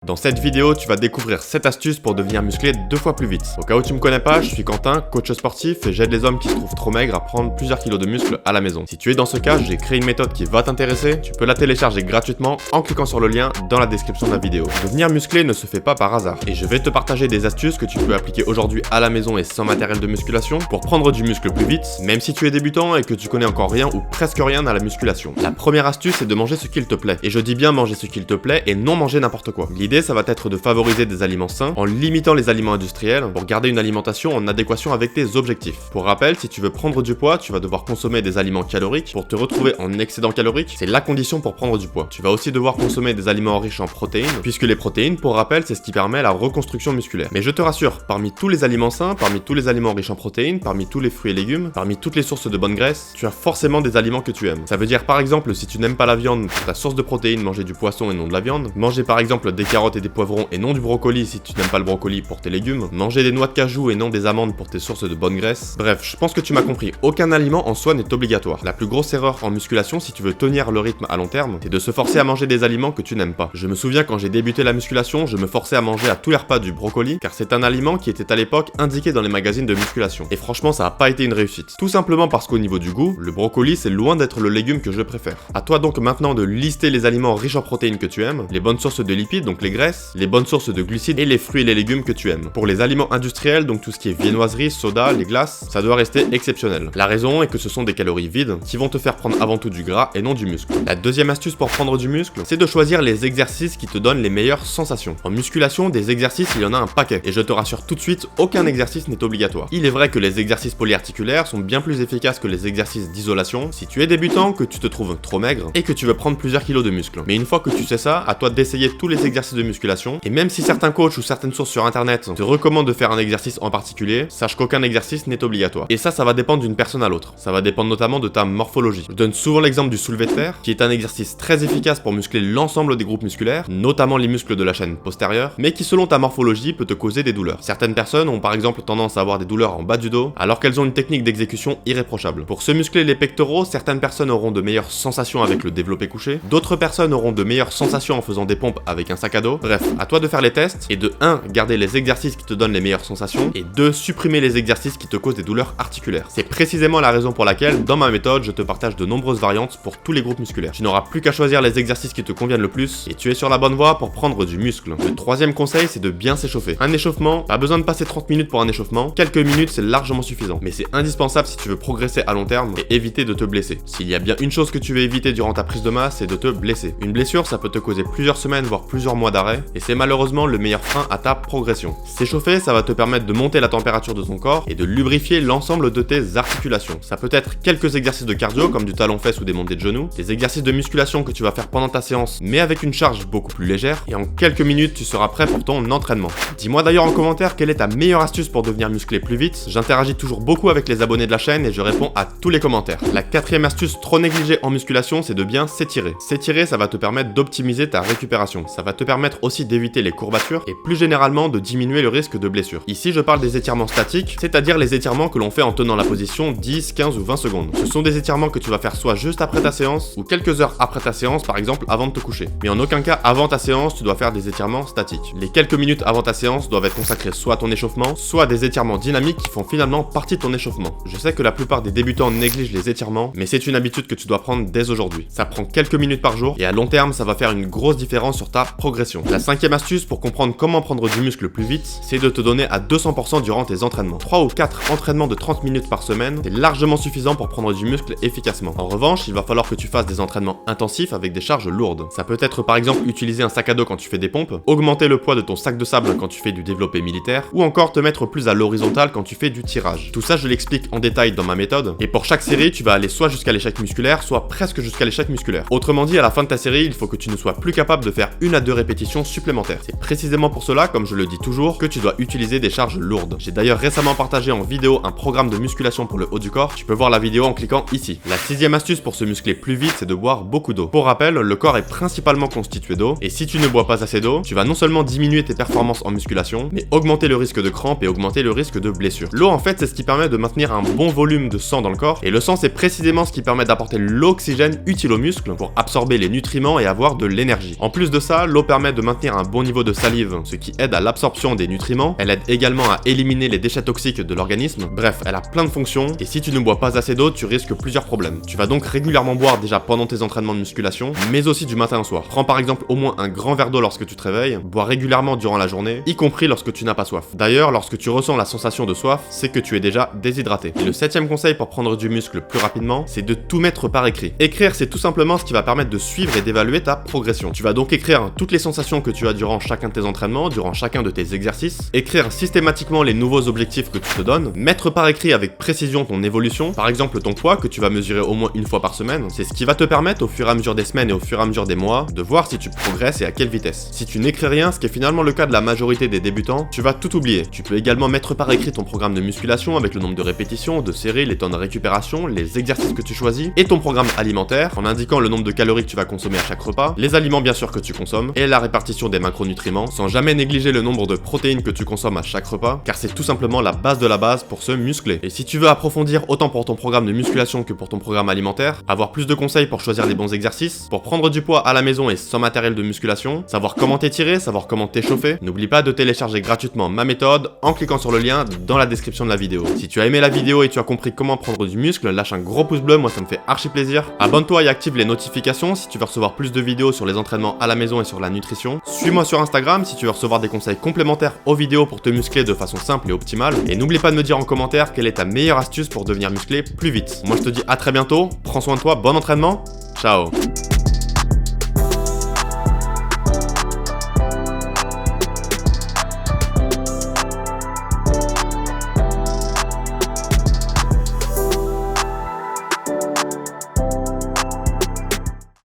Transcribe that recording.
Dans cette vidéo, tu vas découvrir 7 astuces pour devenir musclé 2 fois plus vite. Au cas où tu me connais pas, je suis Quentin, coach sportif et j'aide les hommes qui se trouvent trop maigres à prendre plusieurs kilos de muscles à la maison. Si tu es dans ce cas, j'ai créé une méthode qui va t'intéresser. Tu peux la télécharger gratuitement en cliquant sur le lien dans la description de la vidéo. Devenir musclé ne se fait pas par hasard. Et je vais te partager des astuces que tu peux appliquer aujourd'hui à la maison et sans matériel de musculation pour prendre du muscle plus vite, même si tu es débutant et que tu connais encore rien ou presque rien à la musculation. La première astuce est de manger ce qu'il te plaît. Et je dis bien manger ce qu'il te plaît et non manger n'importe quoi. L'idée, ça va être de favoriser des aliments sains en limitant les aliments industriels pour garder une alimentation en adéquation avec tes objectifs. Pour rappel, si tu veux prendre du poids, tu vas devoir consommer des aliments caloriques pour te retrouver en excédent calorique. C'est la condition pour prendre du poids. Tu vas aussi devoir consommer des aliments riches en protéines, puisque les protéines, pour rappel, c'est ce qui permet la reconstruction musculaire. Mais je te rassure, parmi tous les aliments sains, parmi tous les aliments riches en protéines, parmi tous les fruits et légumes, parmi toutes les sources de bonne graisse, tu as forcément des aliments que tu aimes. Ça veut dire par exemple, si tu n'aimes pas la viande, pour ta source de protéines, manger du poisson et non de la viande, manger par exemple des carottes et des poivrons et non du brocoli si tu n'aimes pas le brocoli pour tes légumes, manger des noix de cajou et non des amandes pour tes sources de bonne graisse. Bref, je pense que tu m'as compris, aucun aliment en soi n'est obligatoire. La plus grosse erreur en musculation si tu veux tenir le rythme à long terme, c'est de se forcer à manger des aliments que tu n'aimes pas. Je me souviens quand j'ai débuté la musculation, je me forçais à manger à tous les repas du brocoli, car c'est un aliment qui était à l'époque indiqué dans les magazines de musculation. Et franchement, ça n'a pas été une réussite. Tout simplement parce qu'au niveau du goût, le brocoli c'est loin d'être le légume que je préfère. À toi donc maintenant de lister les aliments riches en protéines que tu aimes, les bonnes sources de lipides, donc les graisses, les bonnes sources de glucides et les fruits et les légumes que tu aimes. Pour les aliments industriels, donc tout ce qui est viennoiserie, soda, les glaces, ça doit rester exceptionnel. La raison est que ce sont des calories vides qui vont te faire prendre avant tout du gras et non du muscle. La deuxième astuce pour prendre du muscle, c'est de choisir les exercices qui te donnent les meilleures sensations. En musculation, des exercices, il y en a un paquet. Et je te rassure tout de suite, aucun exercice n'est obligatoire. Il est vrai que les exercices polyarticulaires sont bien plus efficaces que les exercices d'isolation si tu es débutant, que tu te trouves trop maigre et que tu veux prendre plusieurs kilos de muscle. Mais une fois que tu sais ça, à toi d'essayer tous les exercices de musculation. Et même si certains coachs ou certaines sources sur internet te recommandent de faire un exercice en particulier, sache qu'aucun exercice n'est obligatoire. Et ça va dépendre d'une personne à l'autre. Ça va dépendre notamment de ta morphologie. Je donne souvent l'exemple du soulevé de terre, qui est un exercice très efficace pour muscler l'ensemble des groupes musculaires, notamment les muscles de la chaîne postérieure, mais qui selon ta morphologie peut te causer des douleurs. Certaines personnes ont par exemple tendance à avoir des douleurs en bas du dos, alors qu'elles ont une technique d'exécution irréprochable. Pour se muscler les pectoraux, certaines personnes auront de meilleures sensations avec le développé couché, d'autres personnes auront de meilleures sensations en faisant des pompes avec un sac à dos. Bref, à toi de faire les tests, et de 1, garder les exercices qui te donnent les meilleures sensations, et 2, supprimer les exercices qui te causent des douleurs articulaires. C'est précisément la raison pour laquelle, dans ma méthode, je te partage de nombreuses variantes pour tous les groupes musculaires. Tu n'auras plus qu'à choisir les exercices qui te conviennent le plus, et tu es sur la bonne voie pour prendre du muscle. Le troisième conseil, c'est de bien s'échauffer. Un échauffement, pas besoin de passer 30 minutes pour un échauffement, quelques minutes c'est largement suffisant. Mais c'est indispensable si tu veux progresser à long terme et éviter de te blesser. S'il y a bien une chose que tu veux éviter durant ta prise de masse, c'est de te blesser. Une blessure, ça peut te causer plusieurs semaines, voire plusieurs mois d'arrêt, et c'est malheureusement le meilleur frein à ta progression. S'échauffer, ça va te permettre de monter la température de ton corps et de lubrifier l'ensemble de tes articulations. Ça peut être quelques exercices de cardio comme du talon-fesse ou des montées de genoux, des exercices de musculation que tu vas faire pendant ta séance mais avec une charge beaucoup plus légère, et en quelques minutes tu seras prêt pour ton entraînement. Dis-moi d'ailleurs en commentaire quelle est ta meilleure astuce pour devenir musclé plus vite. J'interagis toujours beaucoup avec les abonnés de la chaîne et je réponds à tous les commentaires. La quatrième astuce trop négligée en musculation, c'est de bien s'étirer. S'étirer, ça va te permettre d'optimiser ta récupération. Ça va te permettre aussi d'éviter les courbatures et plus généralement de diminuer le risque de blessure. Ici je parle des étirements statiques, c'est-à-dire les étirements que l'on fait en tenant la position 10, 15 ou 20 secondes. Ce sont des étirements que tu vas faire soit juste après ta séance ou quelques heures après ta séance, par exemple avant de te coucher. Mais en aucun cas avant ta séance, tu dois faire des étirements statiques. Les quelques minutes avant ta séance doivent être consacrées soit à ton échauffement, soit à des étirements dynamiques qui font finalement partie de ton échauffement. Je sais que la plupart des débutants négligent les étirements, mais c'est une habitude que tu dois prendre dès aujourd'hui. Ça prend quelques minutes par jour et à long terme, ça va faire une grosse différence sur ta progression. La cinquième astuce pour comprendre comment prendre du muscle plus vite, c'est de te donner à 200% durant tes entraînements. 3 ou 4 entraînements de 30 minutes par semaine, c'est largement suffisant pour prendre du muscle efficacement. En revanche, il va falloir que tu fasses des entraînements intensifs avec des charges lourdes. Ça peut être par exemple utiliser un sac à dos quand tu fais des pompes, augmenter le poids de ton sac de sable quand tu fais du développé militaire, ou encore te mettre plus à l'horizontale quand tu fais du tirage. Tout ça, je l'explique en détail dans ma méthode, et pour chaque série, tu vas aller soit jusqu'à l'échec musculaire, soit presque jusqu'à l'échec musculaire. Autrement dit, à la fin de ta série, il faut que tu ne sois plus capable de faire 1 à 2 répétitions supplémentaires. C'est précisément pour cela, comme je le dis toujours, que tu dois utiliser des charges lourdes. J'ai d'ailleurs récemment partagé en vidéo un programme de musculation pour le haut du corps, tu peux voir la vidéo en cliquant ici. La sixième astuce pour se muscler plus vite, c'est de boire beaucoup d'eau. Pour rappel, le corps est principalement constitué d'eau, et si tu ne bois pas assez d'eau, tu vas non seulement diminuer tes performances en musculation, mais augmenter le risque de crampes et augmenter le risque de blessures. L'eau en fait, c'est ce qui permet de maintenir un bon volume de sang dans le corps, et le sang c'est précisément ce qui permet d'apporter l'oxygène utile aux muscles pour absorber les nutriments et avoir de l'énergie. En plus de ça, l'eau permet permet de maintenir un bon niveau de salive, ce qui aide à l'absorption des nutriments. Elle aide également à éliminer les déchets toxiques de l'organisme. Bref, elle a plein de fonctions, et si tu ne bois pas assez d'eau, tu risques plusieurs problèmes. Tu vas donc régulièrement boire déjà pendant tes entraînements de musculation, mais aussi du matin au soir. Prends par exemple au moins un grand verre d'eau lorsque tu te réveilles, bois régulièrement durant la journée, y compris lorsque tu n'as pas soif. D'ailleurs, lorsque tu ressens la sensation de soif, c'est que tu es déjà déshydraté. Et le 7e conseil pour prendre du muscle plus rapidement, c'est de tout mettre par écrit. Écrire, c'est tout simplement ce qui va permettre de suivre et d'évaluer ta progression. Tu vas donc écrire toutes les sensations que tu as durant chacun de tes entraînements, durant chacun de tes exercices, écrire systématiquement les nouveaux objectifs que tu te donnes, mettre par écrit avec précision ton évolution, par exemple ton poids que tu vas mesurer au moins une fois par semaine. C'est ce qui va te permettre au fur et à mesure des semaines et au fur et à mesure des mois de voir si tu progresses et à quelle vitesse. Si tu n'écris rien, ce qui est finalement le cas de la majorité des débutants, tu vas tout oublier. Tu peux également mettre par écrit ton programme de musculation avec le nombre de répétitions, de séries, les temps de récupération, les exercices que tu choisis et ton programme alimentaire en indiquant le nombre de calories que tu vas consommer à chaque repas, les aliments bien sûr que tu consommes et la répartition des macronutriments sans jamais négliger le nombre de protéines que tu consommes à chaque repas car c'est tout simplement la base de la base pour se muscler. Et si tu veux approfondir autant pour ton programme de musculation que pour ton programme alimentaire, avoir plus de conseils pour choisir les bons exercices, pour prendre du poids à la maison et sans matériel de musculation, savoir comment t'étirer, savoir comment t'échauffer, n'oublie pas de télécharger gratuitement ma méthode en cliquant sur le lien dans la description de la vidéo. Si tu as aimé la vidéo et tu as compris comment prendre du muscle, lâche un gros pouce bleu, moi ça me fait archi plaisir. Abonne-toi et active les notifications si tu veux recevoir plus de vidéos sur les entraînements à la maison et sur la nutrition. Suis-moi sur Instagram si tu veux recevoir des conseils complémentaires aux vidéos pour te muscler de façon simple et optimale. Et n'oublie pas de me dire en commentaire quelle est ta meilleure astuce pour devenir musclé plus vite. Moi je te dis à très bientôt, prends soin de toi, bon entraînement, ciao.